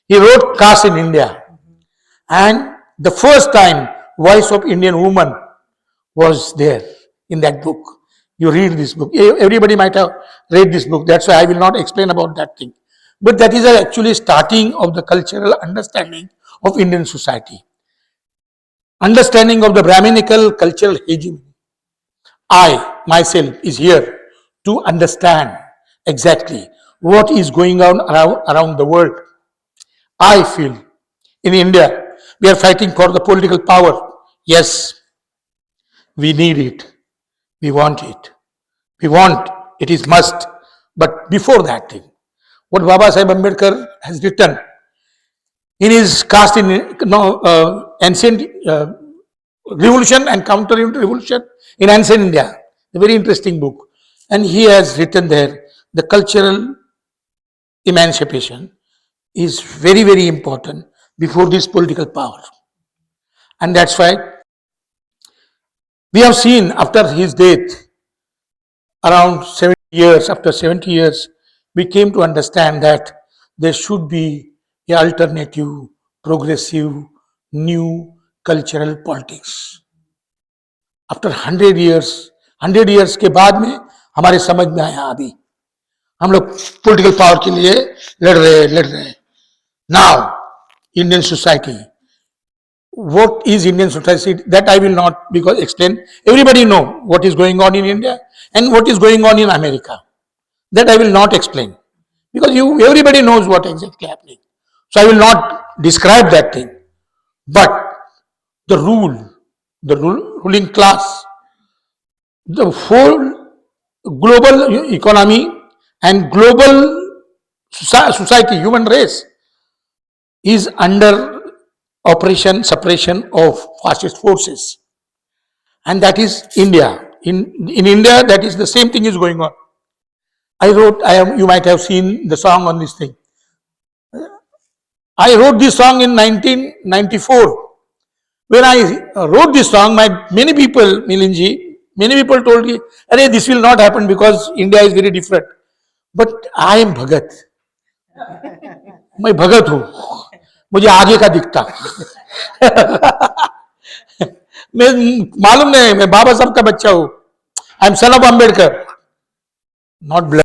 He wrote Caste in India. And the first time voice of Indian woman was there in that book. You read this book. Everybody might have read this book. That's why I will not explain about that thing. But that is actually starting of the cultural understanding of Indian society. Understanding of the Brahminical cultural hegemony. I, myself, is here to understand exactly what is going on around the world. I feel in India, we are fighting for the political power. Yes, we need it. We want it. We want it is must. But before that thing, what Baba Sahib Ambedkar has written in his caste in ancient revolution and counter revolution in ancient India, a very interesting book. And he has written there the cultural emancipation is very, very important before this political power. And that's why we have seen after his death, around 70 years, after 70 years, we came to understand that there should be an alternative, progressive, new cultural politics. After 100 years के बाद में हमारे समझ में आया अभी हम लोग पॉलिटिकल पावर के लिए लड़ रहे हैं now Indian society what is Indian society that I will not because explain. Everybody know what is going on in India and what is going on in America. That I will not explain because everybody knows what exactly happening. So I will not describe that thing. But the ruling class, the whole global economy and global society, human race is under operation suppression of fascist forces, and that is India. In India, that is the same thing is going on. You might have seen the song on this thing. I wrote this song in 1994. When I wrote this song, many people, Milinji, many people told me, "Arey, this will not happen because India is very different." But I am Bhagat. मैं भगत हूँ मुझे आगे का दिखता मैं मालूम नहीं मैं बाबा साहब का बच्चा हूँ I am son of Ambedkar not blood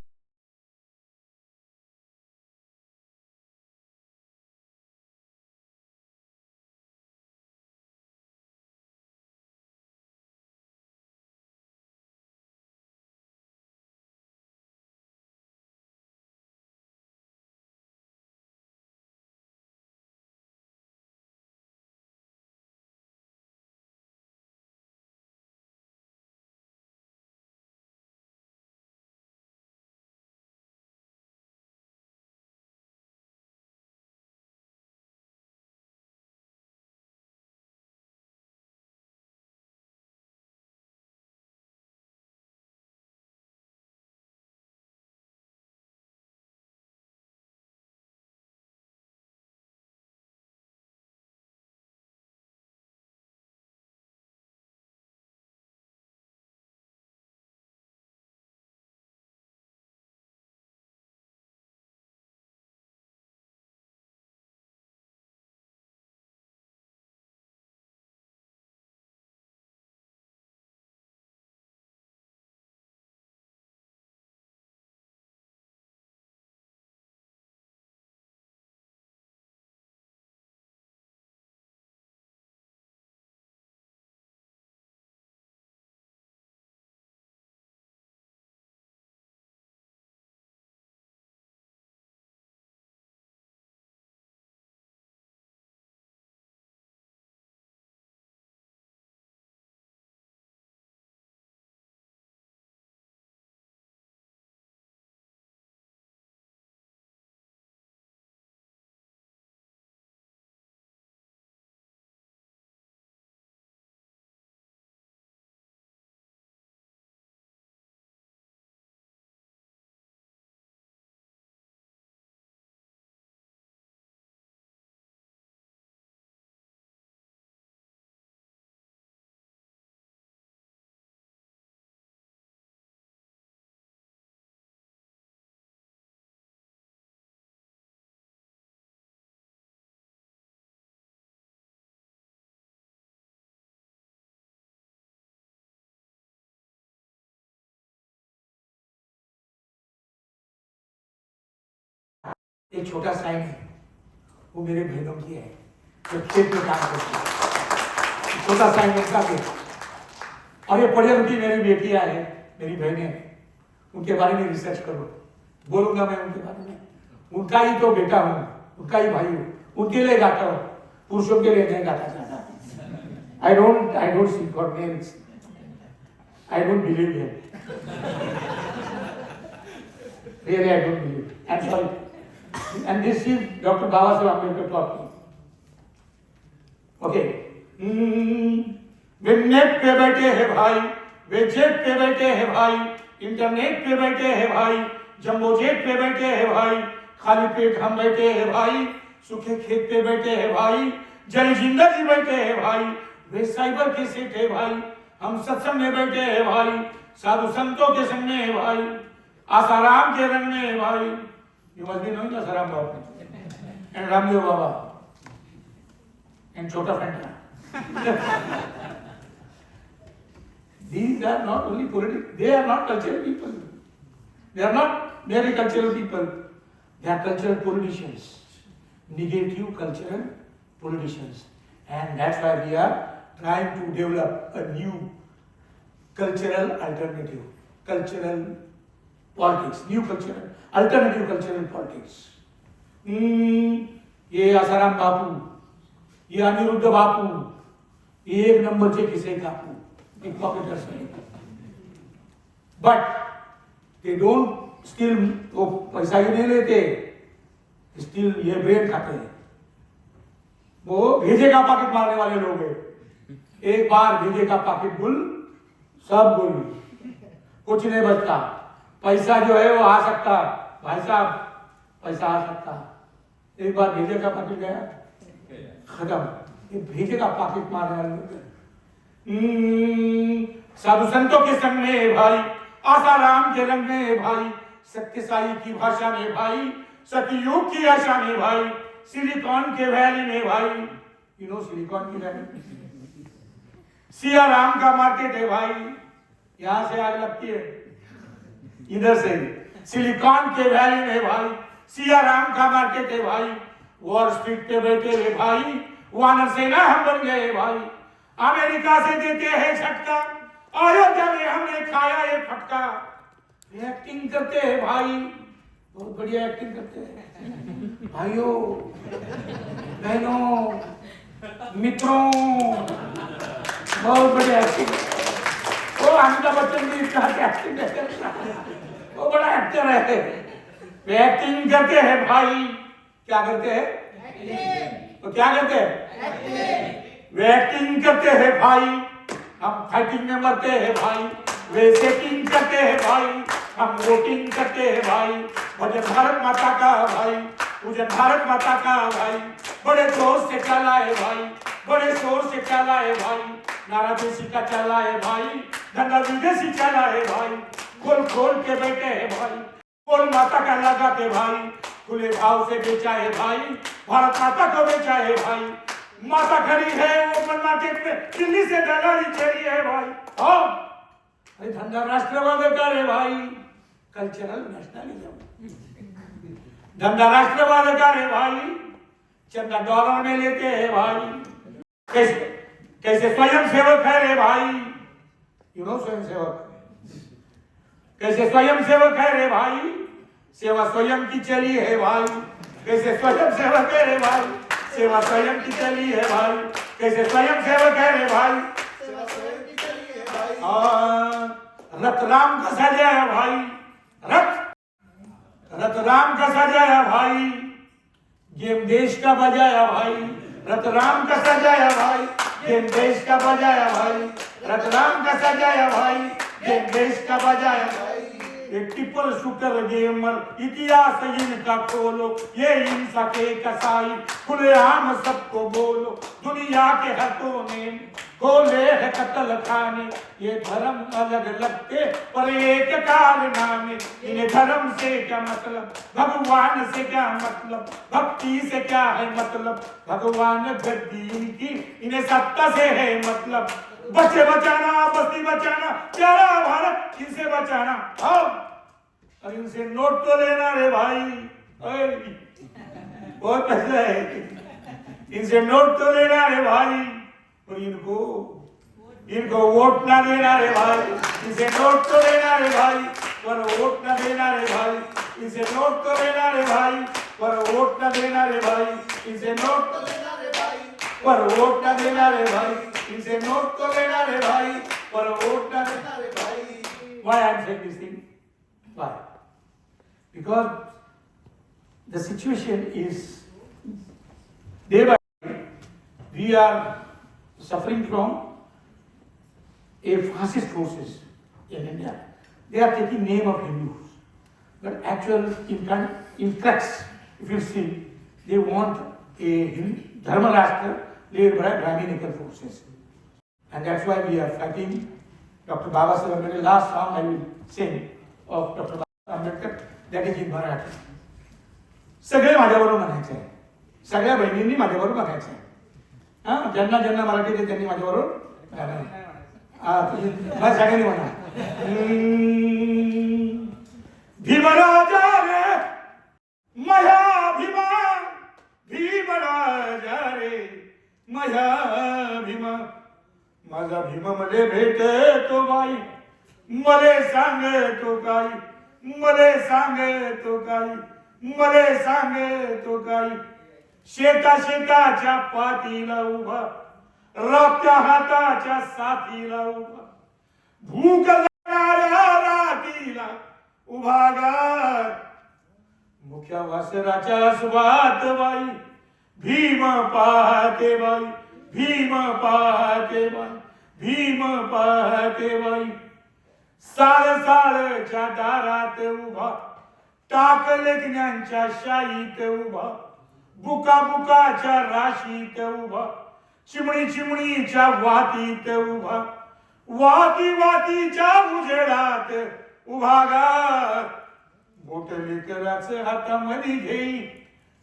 एक छोटा साइन है, वो मेरे बहनों की है जो खेत में काम करती है। छोटा साइन उनका भी। और ये पढ़ी लिखी मेरी बेटियां हैं, मेरी बहनें, उनके बारे में रिसर्च करो, बोलूंगा मैं उनके बारे में। उनका ही तो बेटा हूँ, उनका ही भाई हूँ, उनके लिए गाता हूँ, पुरुषों के लिए नहीं गाता जाता। I don't sing for names. I don't believe him. Really, I don't believe. I'm sorry. And this is Dr. Babasaheb Ambedkar talking. Okay. Way net पे बैठे हैं भाई, वे जेट पे बैठे हैं भाई, इंटरनेट पे बैठे हैं भाई, जंबो जेट पे बैठे हैं भाई, खाली पेट हम बैठे हैं भाई, सूखे खेत पे बैठे हैं भाई, जली जिंदगी बैठे हैं भाई, वे साइबर के सेठ है भाई, हम सत्संग में बैठे हैं भाई, साधु संतों के संग में है भाई, आसाराम के रंग में है भाई। You must be knowing Asaram Baba and Ramdev Baba and छोटा Fanta. These are not only political, they are not cultural people. They are not merely cultural people. They are cultural politicians. Negative cultural politicians. And that's why we are trying to develop a new cultural alternative. Cultural politics. New cultural, alternative cultural politics. ये आसाराम बापू, ये अनिरुद्ध बापू, ये एक number के किसे कापू, एक pocketers नहीं। But they don't still, वो पैसा ही नहीं लेते, स्टिल ये ब्रेड खाते हैं। वो भेजे का पॉकेट मारने वाले लोग हैं। एक बार भेजे का पॉकेट गुल, सब गुल, कुछ नहीं बचता। पैसा जो है वो आ सकता, भाई साहब पैसा आ सकता, एक बार भेजे का पॉकेट गया खत्म। ये भेजे का पॉकेट मारने वाले लोग। साधु संतों के संग में भाई, आसाराम के रंग में भाई, सत्य साई की भाषा में भाई, सतयुग की आशा में भाई, सिलिकॉन के वैली में भाई, यू नो सिलिकॉन की वैली, सिया राम का मार्केट है भाई, यहां से आग लगती है, इधर से सिलिकॉन के वैली में भाई, सिया राम का मार्केट है भाई, वॉर स्ट्रीट पे बैठे हुए भाई, वानर सेना हम बन गए भाई, अमेरिका से देते हैं झटका, अयोध्या में हमने खाया ये फटका। एक्टिंग करते हैं भाई, बहुत बढ़िया एक्टिंग करते हैं भाइयों बहनों मित्रों, बहुत बढ़िया एक्टिंग। वो अमिताभ बच्चन भी इतना एक्टिंग करता है, वो बड़ा एक्टर है। वे एक्टिंग करते हैं भाई, क्या करते हैं, तो क्या करते हैं, वे एक्टिंग करते हैं भाई, हम फाइटिंग में मरते हैं भाई, वे सेटिंग करते हैं भाई, हम वोटिंग करते हैं भाई, भजन भारत माता का भाई, पूजन भारत माता का भाई, बड़े जोर से चला है भाई, बड़े शोर से चला है भाई, नारा देसी का चला है भाई, धंधा विदेशी चला है भाई, खोल खोल के बैठे हैं भाई, बोल माता का लगा के भाई, खुले भाव से बेचा है भाई, भारत माता को बेचा है भाई, माता खड़ी है ओपन मार्केट में, दिल्ली से दलाली चली है भाई। हाँ, अरे धंधा राष्ट्रवाद का है भाई, कल्चरल नेशनलिज्म, धंधा राष्ट्रवाद का है भाई, चंदा डॉलर में लेते हैं भाई। कैसे कैसे स्वयं सेवक है रे भाई, यू नो स्वयं सेवक, कैसे स्वयं सेवक है रे भाई, सेवा स्वयं की चली है भाई, कैसे स्वयं सेवक है रे भाई, सेवा स्वयं की चली है भाई, कैसे स्वयं सेवक है रे भाई, सेवा स्वयं की चली है भाई। रथ राम का सजाया भाई, रथ राम का सजाया भाई, गेम देश का बजाया भाई, रथ राम का सजाया भाई, गेम देश का बजाया भाई, रथ राम का सजाया भाई, गेम देश का बजाया भाई। एक ट्रिपल शूटर गेमर इतिहास इनका खोलो, ये हिंसा के कसाई खुलेआम सबको बोलो, दुनिया के हकों ने खोले है कत्ल खाने, ये धर्म अलग लगते पर एक कारनामे, इन्हें धर्म से क्या मतलब, भगवान से क्या मतलब, भक्ति से क्या है मतलब, भगवान गद्दी की इन्हें सत्ता से है मतलब, बच्चे बचाना बस्ती बचाना प्यारा भारत इनसे बचाना, और इनसे नोट तो लेना रे भाई। बहुत पैसा है, इनसे नोट तो लेना रे भाई, और इनको वोट ना देना रे भाई, इनसे नोट तो लेना रे भाई, पर वोट ना देना रे भाई, इनसे नोट तो लेना रे भाई, पर वोट ना देना रे भाई, इनसे नोट तो लेना रे भाई, पर वोट ना देना रे भाई, इनसे नोट तो लेना रे भाई, पर वोट ना देना रे भाई. Why I am saying this thing? Why? Because the situation is day by day we are suffering from a fascist forces in India. They are taking name of Hindus, but actual in cracks, if you see, they want a Dharma Rashtra led by Brahminical forces, and that's why we are fighting. Dr. Baba Saheb Ambedkar, last song I will sing of Dr. Baba Ambedkar, that is in Marathi. सगळे माझ्याबरोबर म्हणायचे आहे, सगळ्या बहिणींनी माझ्याबरोबर म्हणायचं आहे. हां, ज्यांना ज्यांना मराठी येते त्यांनी माझ्याबरोबर सगळ्यांनी म्हणा. भीमराजा रे माझा भीमा, भीमराजा रे माझा भीमा, माझा भीमा मले भेटे तो बाई, मले सांगे तो काही, मले सांगे तो काही, मले सांगे तो काही. शेता शेताच्या पाठीला उभा, राबत्या हाताच्या साथीला उभा, भूक लागणाऱ्या रातीला उभा गार, मुख्या वासराच्या सुवात बाई, भीम पाहते बाई, भीम पाहते बाई, भीम पाहते बाई. साळच्या दारात उभा, टाक लेखण्यांच्या शाईत उभा, बुका बुकाच्या राशीत उभा, चिमणी चिमणीच्या वातीत उभा, वाती वातीच्या उजेडात उभा गार. मोठ लेकराचं हातामध्ये घेई,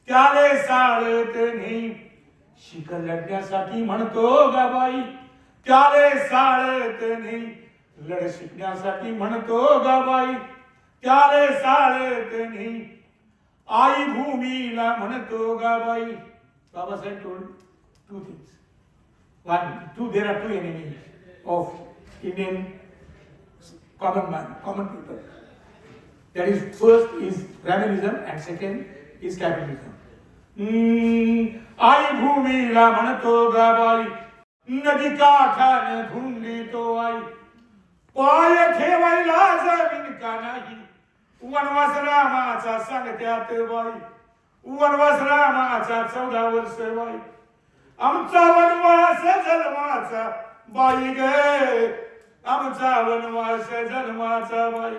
त्याले साळत नेई, शिक लढण्यासाठी म्हणतो गा बाई, त्याले साळत नेई, लढ शिकण्यासाठी म्हणतो गा बाई, त्याले साळत नेई, आई भूमीला म्हणतो गा by. Babasaheb told two things. One, two, there are two enemies of Indian common man, common people. That is, first is Brahminism and second is capitalism. आई भूमीला म्हणतो गा बाई, नदी काठाने धुंडी तो आई, पाय ठेवायला जमीन का नाही, वनवास रामाचा सांगत्यात बाई, वनवास रामाचा 14 वर्ष बाई, आमचा वनवास जन्माचा बाई गे, आमचा वनवास जन्माचा बाई,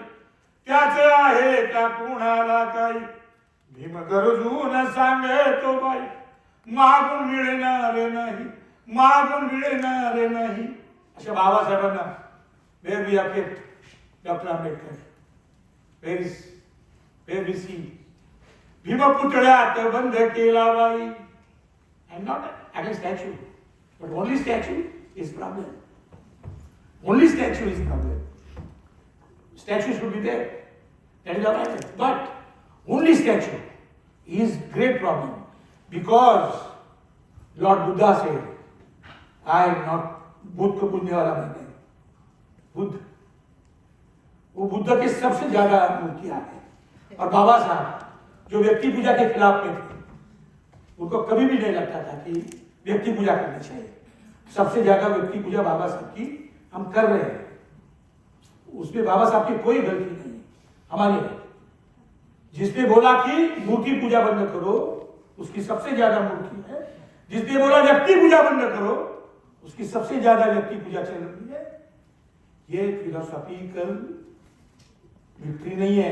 त्याच आहे का कुणाला काही, भीम गरजून सांगतो बाई, मागून मिळणार नाही, मागून मिळणार नाही. अशा बाबासाहेबांना where we have kept Dr. Ambedkar, where we see भीमपुतळ्यात बंद केला by. I am not against statue, but only statue is problem. Only statue is problem. Statue should be there. That is all right. But only statue is great problem, because Lord Buddha said, I am not Buddha को पूजने वाला नहीं है. बुद्ध, वो बुद्ध के सबसे ज्यादा मूर्तियां हैं. और बाबा साहब जो व्यक्ति पूजा के खिलाफ में थे, उनको कभी भी नहीं लगता था कि व्यक्ति पूजा करनी चाहिए. सबसे ज्यादा व्यक्ति पूजा बाबा साहब की हम कर रहे हैं. उसमें बाबा साहब की कोई गलती नहीं, हमारी है. जिसने बोला कि मूर्ति पूजा बंद करो, उसकी सबसे ज्यादा मूर्ति है. जिसने बोला व्यक्ति पूजा बंद करो, उसकी सबसे ज्यादा व्यक्ति पूजा चल रही है. ये फिलोसॉफिकल विक्ट्री नहीं है,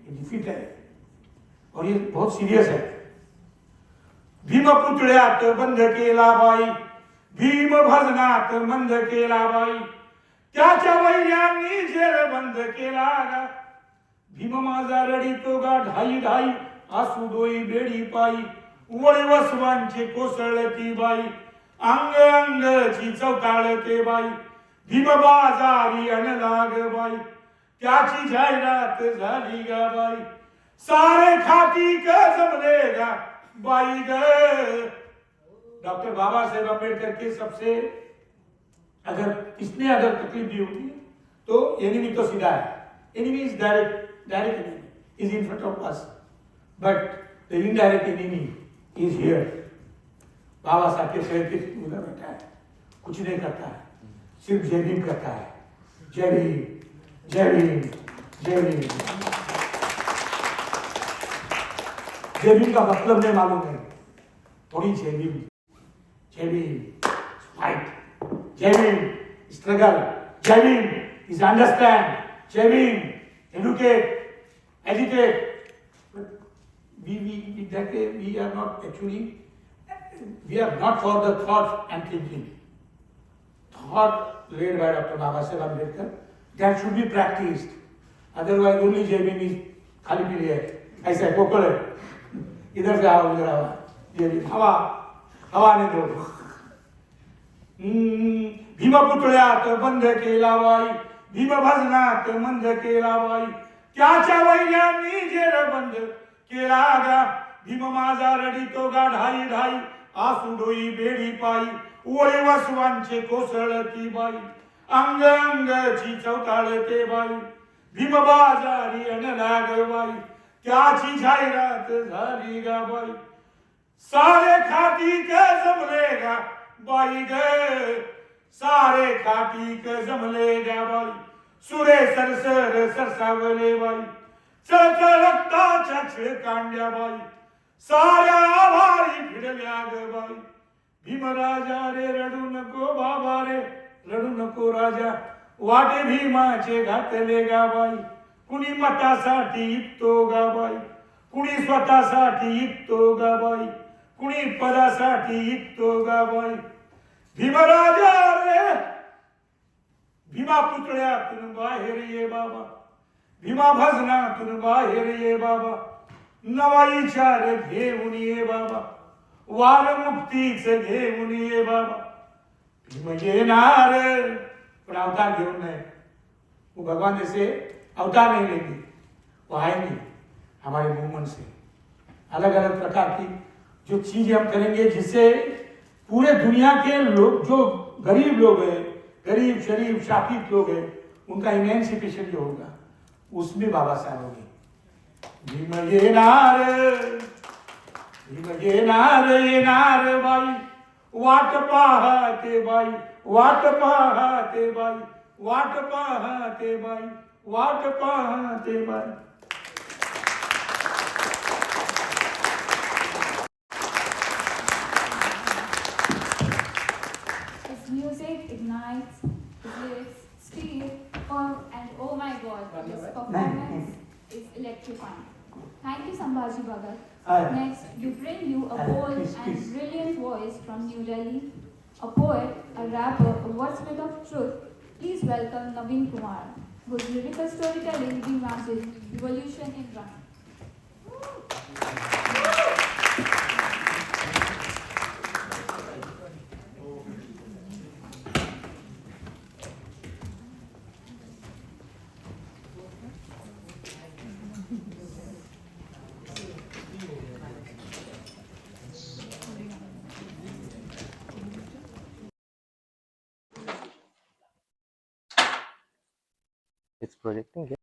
ये डिफीट है, और ये बहुत सीरियस है. भीमपुतळ्यात बंद केला बाई, भीम भजनात बंद केला बाई, त्याच्या वैर्यांनी जेल बंद केला गा. भीम माझा रडीतो गा ढाई ढाई, आसू डोई बेडी पायी, वळी वसवांचे कोसळती बाई, अंग अंगची चौताळते बाई. भीम बाजारी अनलाग बाई, त्याची जाहिरात झाली गा बाई. सारे खाटी क जमले गा बाई ग डॉक्टर बाबा साहेब अम्बेडकर के सबसे अगर किसने अगर तकलीफ दी होगी तो एनिमी तो सीधा है, enemy is direct enemy is in front of us, but the indirect enemy is here. Baba Saheb के शहर के उधर बैठा है, कुछ नहीं करता है, सिर्फ जय भीम करता है, जय भीम जय भीम जय भीम। जय भीम का मतलब नहीं मालूम है, थोड़ी जय भीम फाइट, जय भीम स्ट्रगल, जय Bhim is understand, jai bhim, educate, agitate. But we are not actually, we are not for the thought and thinking. Thought laid by Dr. Baba Saheb Ambedkar, that should be practiced. Otherwise only jai bhim is खाली पीली है, ऐसा है कोकल है, इधर से आओ उधर आओ, जय भीम हवा हवा ने दो। भीमपुतळ्यात बंद केला बाई, भीम भजनात मंद केला बाई, त्याच्या वैर्यांनी जेर बंद केला गा, भीम माझा रडितो गा ढाई ढाई, आसू डोई बेडी पायी, ओळे वसवांचे कोसळती बाई, अंग अंगची चौताळते बाई, भीम बाजारी अनलाग बाई, त्याची जाहिरात झाली गा बाई, सारे खाती के जमलेगा बाई ग, सारे खाटी के जमलेगा बाई, सुरे सरसर सरसावले बाई, चळचळता छिळकांड्या बाई, साऱ्या आभारी फिरल्या ग बाई, भीमराजा रे रडू नको बाबा रे रडू नको राजा, वाटे भीमाचे घातले गा बाई, कुणी मतासाठी इकतो गा बाई, कुणी स्वतःसाठी इकतो गा बाई, कुणी पदासाठी इकतो गा बाई, भीमराजा रे भीमा पुतळ्यातून बाहेर ये बाबा, भीमा भजनातून बाहेर ये बाबा, नवा विचार घेऊन ये बाबा, वार मुक्तीच घेऊन ये बाबा, भीम येणार पण अवतार घेऊन नहीं, वो भगवान जैसे अवतार नहीं लेंगे, वो आएंगे हमारे मूवमेंट से, अलग अलग प्रकार की जो चीजें हम करेंगे जिससे पूरे दुनिया के लोग जो गरीब लोग हैं, गरीब शरीफ शापित लोग हैं, उनका इमेंसिपेशन जो होगा उसमें बाबा साहब होंगे। भीम येणार बाई, वाट पाहते बाई, वाट पाहते बाई, वाट पाहते बाई, वाट पाहते by. Music ignites, his lyrics steal, and oh my god, this performance is electrifying. Thank you, Sambhaji Bhagat. Next, we bring you a bold and brilliant voice from New Delhi, a poet, a rapper, a wordsmith of truth. Please welcome Naveen Kumar, whose lyrical storytelling reimagines revolution in rhyme. It's projecting.